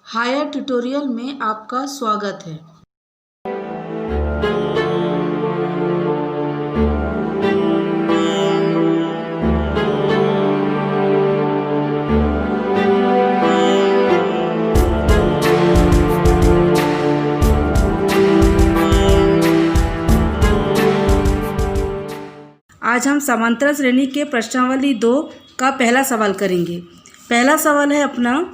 Higher tutorial में आपका स्वागत है। आज हम समांतर श्रेणी के प्रश्नावली 2 का पहला सवाल करेंगे। पहला सवाल है अपना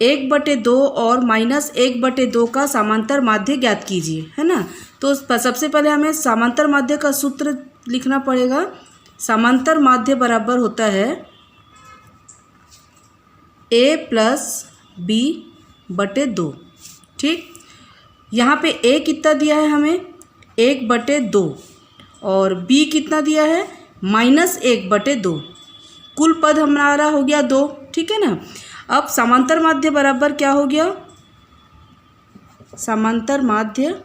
1/2 और -1/2 का समांतर माध्य ज्ञात कीजिए, है ना। तो सबसे पहले हमें समांतर माध्य का सूत्र लिखना पड़ेगा। समांतर माध्य बराबर होता है a + b/2। ठीक, यहाँ पे a कितना दिया है हमें 1/2 और b कितना दिया है -1/2। कुल पद हमारा हो गया 2, ठीक है ना। अब समांतर माध्य बराबर क्या हो गया, समांतर माध्य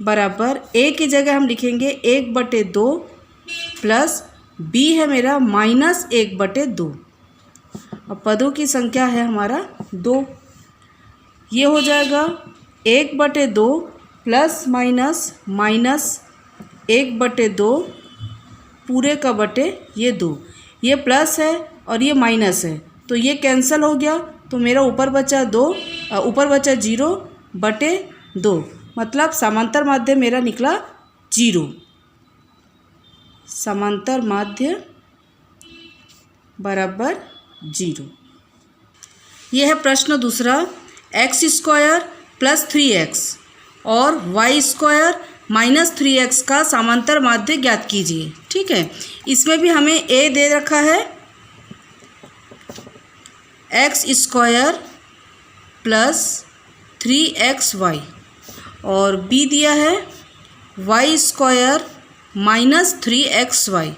बराबर a की जगह हम लिखेंगे 1/2 प्लस b है मेरा -1/2। अब पदों की संख्या है हमारा 2। ये हो जाएगा 1/2 प्लस माइनस -1/2 पूरे का बटे ये 2। ये प्लस है और ये माइनस है तो ये कैंसिल हो गया, तो मेरा ऊपर बचा 0/2, मतलब समांतर माध्य मेरा निकला 0। समांतर माध्य बराबर 0। यह है प्रश्न दूसरा। x² + 3x और y² -3x का समांतर माध्य ज्ञात कीजिए। ठीक है, इसमें भी हमें a दे रखा है x² + 3xy और b दिया है y² -3xy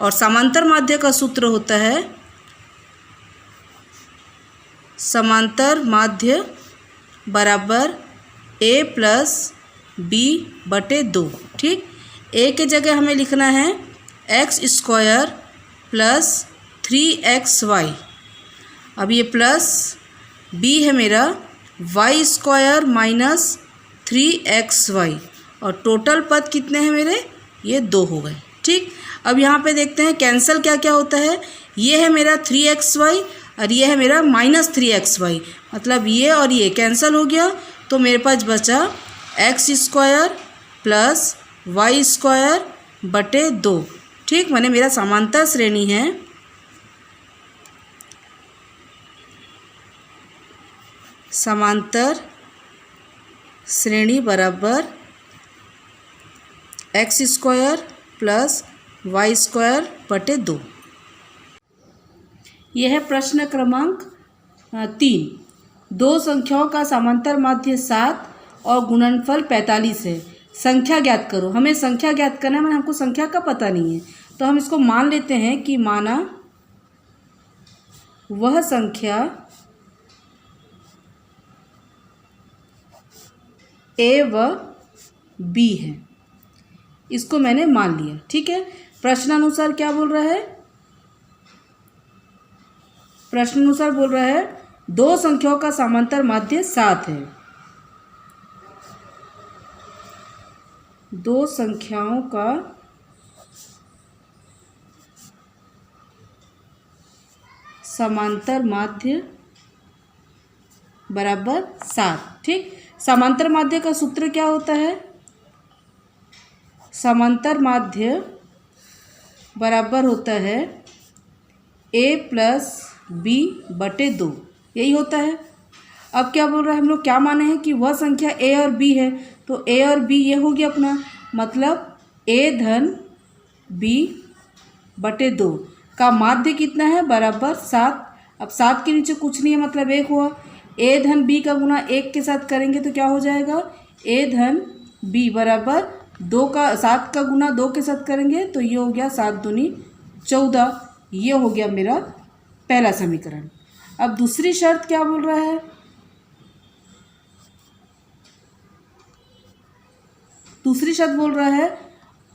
और समांतर माध्य का सूत्र होता है समांतर माध्य बराबर a + b/2। ठीक, a के जगह हमें लिखना है x² + 3xy। अब ये प्लस b है मेरा y² -3xy और टोटल पद कितने हैं मेरे, ये 2 हो गए। ठीक, अब यहाँ पे देखते हैं कैंसिल क्या क्या होता है। ये है मेरा 3xy और ये है मेरा -3xy, मतलब ये और ये कैंसिल हो गया, तो मेरे पास बचा x² + y²/2। ठीक, माने मेरा समांतर श्रेणी है समांतर श्रेणी बराबर x² + y²/2। यह है प्रश्न क्रमांक 3। दो संख्याओं का समांतर माध्य 7 और गुणनफल 45 है। संख्या ज्ञात करो। हमें संख्या ज्ञात करना है, मैंने हमको संख्या का पता नहीं है, तो हम इसको मान लेते हैं कि माना वह संख्या a व b है। इसको मैंने मान लिया। ठीक है, प्रश्नानुसार क्या बोल रहा है, प्रश्नानुसार बोल रहा है दो संख्याओं का समांतर माध्य 7 है। दो संख्याओं का समांतर माध्य बराबर 7। ठीक, समांतर माध्य का सूत्र क्या होता है, समांतर माध्य बराबर होता है a + b/2, यही होता है। अब क्या बोल रहा है, हम लोग क्या माने हैं कि वह संख्या a और b है, तो a और b ये हो गया अपना, मतलब a - b/2 का माध्य कितना है, बराबर 7। अब 7 के नीचे कुछ नहीं है, मतलब 1 हुआ। a - b का गुना 1 के साथ करेंगे तो क्या हो जाएगा, a - b बराबर 2 का 7 का गुना 2 के साथ करेंगे तो ये हो गया 7 दूनी 14। ये हो गया मेरा पहला समीकरण। अब दूसरी शर्त क्या बोल रहा है, दूसरी शर्त बोल रहा है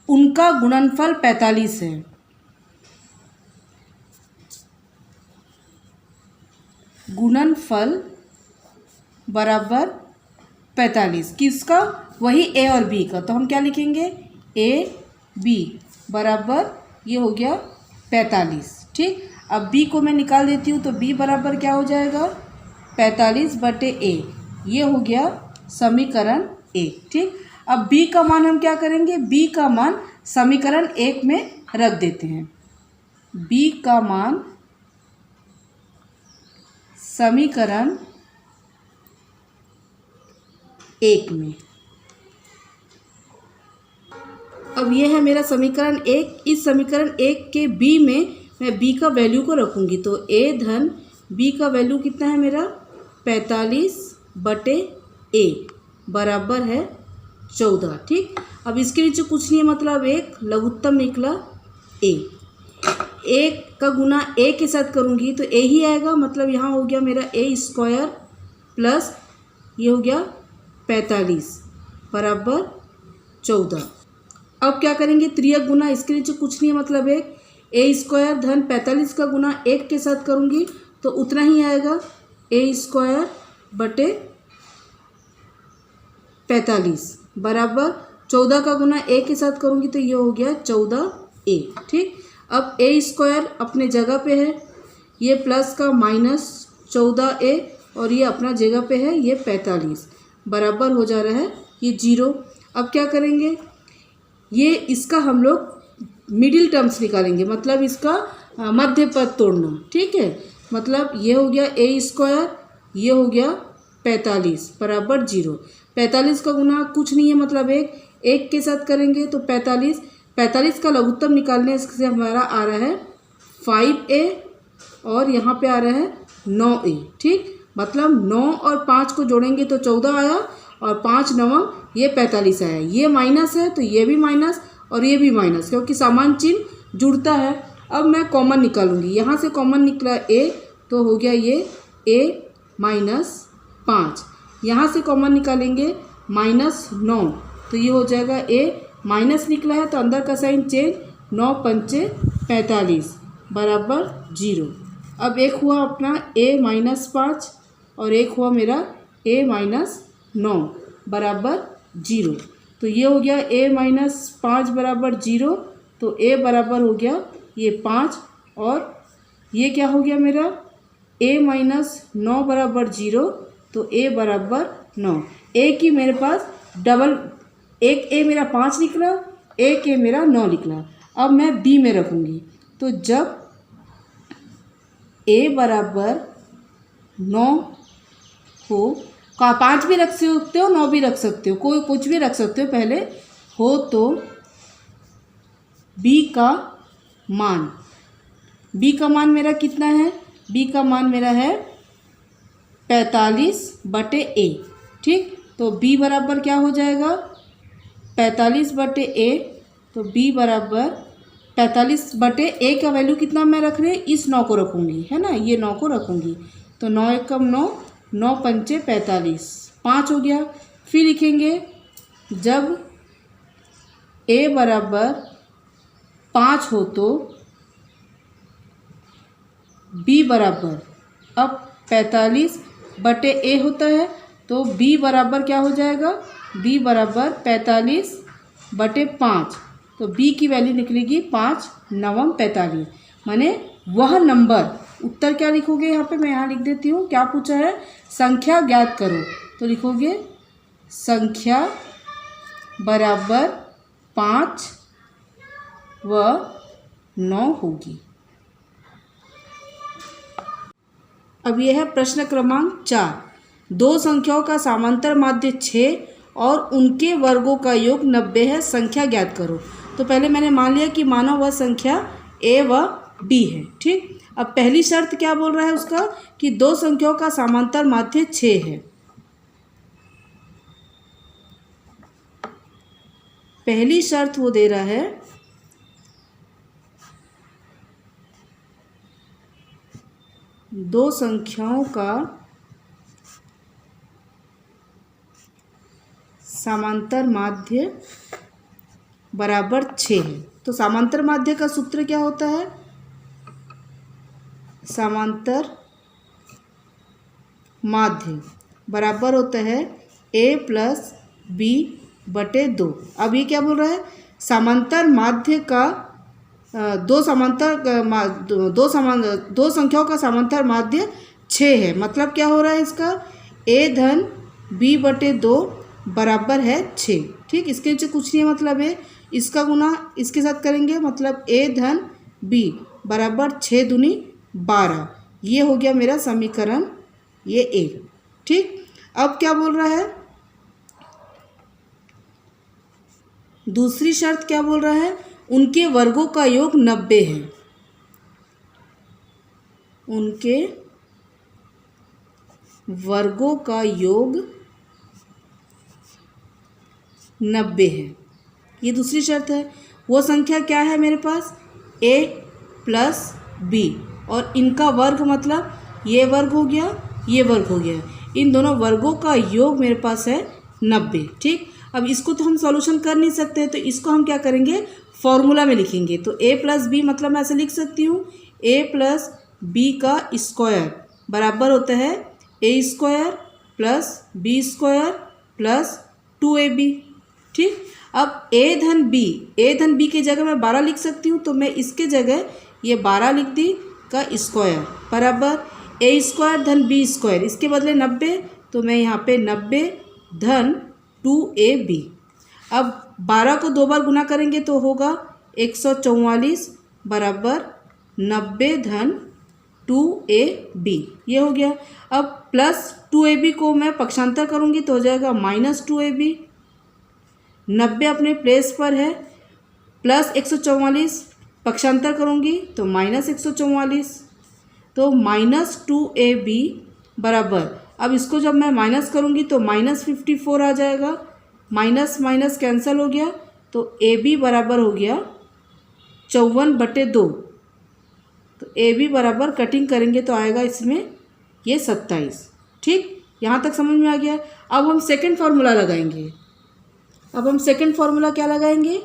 उनका गुणनफल 45 है। गुणनफल बराबर 45। किसका? वही ए और बी का। तो हम क्या लिखेंगे? ए बी बराबर ये हो गया 45। ठीक, अब बी को मैं निकाल देती हूँ तो बी बराबर क्या हो जाएगा? 45/a। ये हो गया समीकरण 1। ठीक, अब बी का मान हम क्या करेंगे? बी का मान समीकरण 1 में रख देते हैं। बी का मान समीकरण 1 में। अब ये है मेरा समीकरण 1। इस समीकरण 1 के बी में मैं बी का वैल्यू को रखूँगी। तो a धन बी का वैल्यू कितना है मेरा? 45/a बराबर है 14। ठीक, अब इसके नीचे कुछ नहीं है, मतलब एक लघुत्तम निकला a। एक का गुना a के साथ करूँगी तो a ही आएगा, मतलब यहाँ हो गया मेरा a² प्लस ये हो गया 45 बराबर 14। अब क्या करेंगे? त्रियक गुना, इसके नीचे कुछ नहीं है, मतलब एक a² धन 45 का गुना 1 के साथ करूँगी तो उतना ही आएगा a²/45 बराबर 14 का गुना a के साथ करूँगी तो ये हो गया 14a। ठीक, अब a² अपने जगह पे है, ये प्लस का -14a और ये अपना जगह पे है, ये 45 बराबर हो जा रहा है ये 0। अब क्या करेंगे? ये इसका हम लोग मिडिल टर्म्स निकालेंगे, मतलब इसका मध्य पद तोड़ना। ठीक है, मतलब ये हो गया a², ये हो गया 45 बराबर 0। 45 का गुना कुछ नहीं है, मतलब एक के साथ करेंगे तो 45 का लघुत्तम निकालने से हमारा आ रहा है 5a और यहाँ पे आ रहा है 9a। ठीक, मतलब 9 और 5 को जोड़ेंगे तो 14 आया और 5 9 ये 45 आया। ये माइनस है तो ये भी माइनस और ये भी माइनस, क्योंकि समान चिन्ह जुड़ता है। अब मैं कॉमन निकालूंगी, यहाँ से कॉमन निकला a तो हो गया ये a-5। यहाँ से कॉमन निकालेंगे -9 तो ये हो जाएगा a माइनस निकला है तो अंदर का साइन चेंज, 9 पंचे 45 बराबर 0। अब एक हुआ अपना a-5 और एक हुआ मेरा a-9 बराबर 0। तो ये हो गया a-5 बराबर 0, तो a बराबर हो गया ये 5 और ये क्या हो गया मेरा a-9 बराबर 0, तो a बराबर 9। a की मेरे पास डबल, एक a मेरा 5 निकला, एक a मेरा 9 निकला। अब मैं b में रखूँगी तो जब a बराबर 9 हो, का 5 भी रख सकते हो, 9 भी रख सकते हो, कोई कुछ भी रख सकते हो पहले हो, तो b का मान मेरा कितना है? b का मान मेरा है 45/a। ठीक, तो b बराबर क्या हो जाएगा? 45/a। तो b बराबर 45/a का वैल्यू कितना मैं रख रही? इस 9 को रखूँगी, है ना, ये 9 को रखूँगी। तो 9 एकम 9, 9 पंचे 45, 5 हो गया। फिर लिखेंगे जब a बराबर 5 हो तो b बराबर, अब 45/a होता है तो b बराबर क्या हो जाएगा? b बराबर 45/5, तो b की वैल्यू निकलेगी 5 9 45, माने वह नंबर। उत्तर क्या लिखोगे यहाँ पे? मैं यहाँ लिख देती हूँ, क्या पूछा है? संख्या ज्ञात करो, तो लिखोगे संख्या बराबर 5 व 9 होगी। अब यह है प्रश्न क्रमांक 4। दो संख्याओं का समांतर माध्य 6 और उनके वर्गों का योग 90 है, संख्या ज्ञात करो। तो पहले मैंने मान लिया कि मानो वह संख्या a व b है। ठीक, अब पहली शर्त क्या बोल रहा है उसका? कि दो संख्याओं का समांतर माध्य 6 है। पहली शर्त वो दे रहा है दो संख्याओं का समांतर माध्य बराबर 6 है। तो समांतर माध्य का सूत्र क्या होता है? समांतर माध्य बराबर होता है ए प्लस बी बटे 2। अब ये क्या बोल रहा है, समांतर माध्य का दो संख्याओं का समांतर माध्य 6 है। मतलब क्या हो रहा है इसका, a धन b बटे 2 बराबर है 6। ठीक, इसके नीचे कुछ नहीं है, मतलब है इसका गुना इसके साथ करेंगे, मतलब a धन b बराबर 6 दूनी 12। ये हो गया मेरा समीकरण ये a। ठीक, अब क्या बोल रहा है, दूसरी शर्त क्या बोल रहा है, उनके वर्गों का योग 90 है। उनके वर्गों का योग 90 है, ये दूसरी शर्त है। वो संख्या क्या है मेरे पास, a प्लस b, और इनका वर्ग मतलब ये वर्ग हो गया, ये वर्ग हो गया, इन दोनों वर्गों का योग मेरे पास है 90। ठीक, अब इसको तो हम सॉल्यूशन कर नहीं सकते, तो इसको हम क्या करेंगे, फॉर्मूला में लिखेंगे। तो a प्लस बी मतलब मैं ऐसे लिख सकती हूँ, a प्लस बी का स्क्वायर बराबर होता है a square plus B square plus 2ab। ठीक, अब a धन b की जगह मैं 12 लिख सकती हूँ, तो मैं इसके जगह ये 12 लिख दी का स्क्वायर बराबर a स्क्वायर धन b स्क्वायर, इसके बदले 90, तो मैं यहाँ पे 90 धन 2ab। अब 12 को 2 बार गुना करेंगे तो होगा 144 बराबर 90 धन 2ab, ये हो गया। अब प्लस 2ab को मैं पक्षांतर करूँगी तो हो जाएगा माइनस 2ab। 90 अपने प्लेस पर है, प्लस 144 पक्षांतर करूँगी तो माइनस 144, तो माइनस 2ab बराबर, अब इसको जब मैं माइनस करूँगी तो माइनस 54 आ जाएगा, माइनस माइनस कैंसिल हो गया, तो AB बराबर हो गया 54/2। तो AB बराबर कटिंग करेंगे तो आएगा इसमें ये 27। ठीक, यहाँ तक समझ में आ गया। अब हम सेकंड फार्मूला लगाएंगे। अब हम सेकंड फार्मूला क्या लगाएंगे,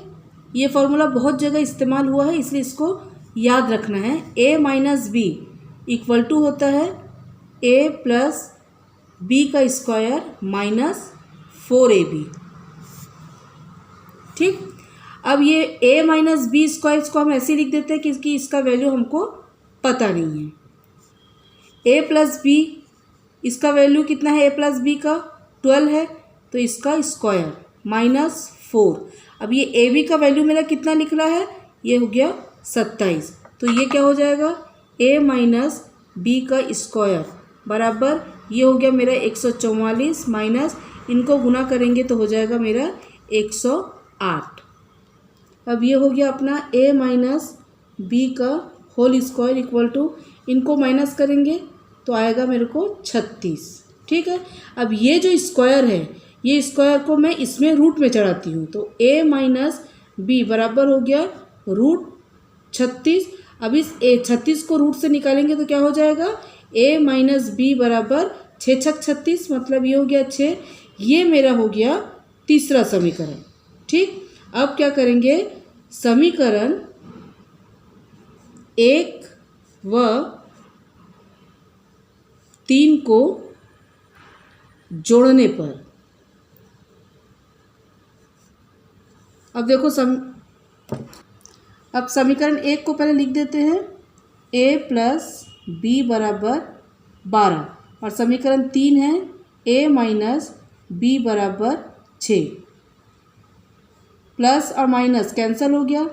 ये फार्मूला बहुत जगह इस्तेमाल हुआ है, इसलिए इसको याद रखना है। a minus B equal to होता है a प्लस बी का स्क्वायर माइनस 4ab। ठीक, अब ये a माइनस बी स्क्वायर इसको हम ऐसे लिख देते हैं क्योंकि इसका वैल्यू हमको पता नहीं है। a प्लस बी, इसका वैल्यू कितना है, a प्लस बी का 12 है, तो इसका स्क्वायर माइनस 4। अब ये ए बी का वैल्यू मेरा कितना निकला है, ये हो गया 27। तो ये क्या हो जाएगा, a माइनस बी का स्क्वायर बराबर ये हो गया मेरा 144 माइनस, इनको गुना करेंगे तो हो जाएगा मेरा 108। अब ये हो गया अपना a माइनस बी का होल स्क्वायर इक्वल टू, इनको माइनस करेंगे तो आएगा मेरे को 36। ठीक है, अब ये जो स्क्वायर है, ये स्क्वायर को मैं इसमें रूट में चढ़ाती हूँ, तो a माइनस बी बराबर हो गया रूट 36। अब इस 36 को रूट से निकालेंगे तो क्या हो जाएगा, a माइनस बी बराबर 6 छक 36, मतलब ये हो गया 6। ये मेरा हो गया तीसरा समीकरण। ठीक, अब क्या करेंगे, समीकरण 1 व 3 को जोड़ने पर, अब देखो अब समीकरण 1 को पहले लिख देते हैं, a प्लस बी बराबर 12, और समीकरण 3 है a माइनस बी बराबर 6, प्लस और माइनस कैंसिल हो गया,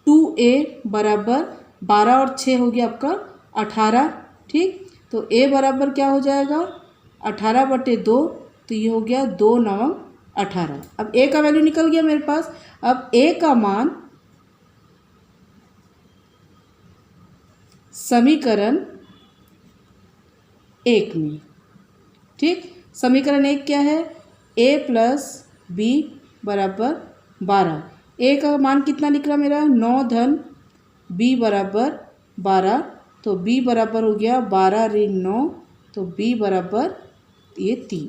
2a बराबर 12 और 6 हो गया आपका 18। ठीक, तो a बराबर क्या हो जाएगा 18/2, तो ये हो गया 2 9 18। अब a का वैल्यू निकल गया मेरे पास। अब a का मान समीकरण 1 में, ठीक, समीकरण 1 क्या है, a प्लस बी बराबर 12, a का मान कितना निकला मेरा 9 धन b बराबर 12, तो b बराबर हो गया 12 ऋण 9, तो b बराबर ये 3।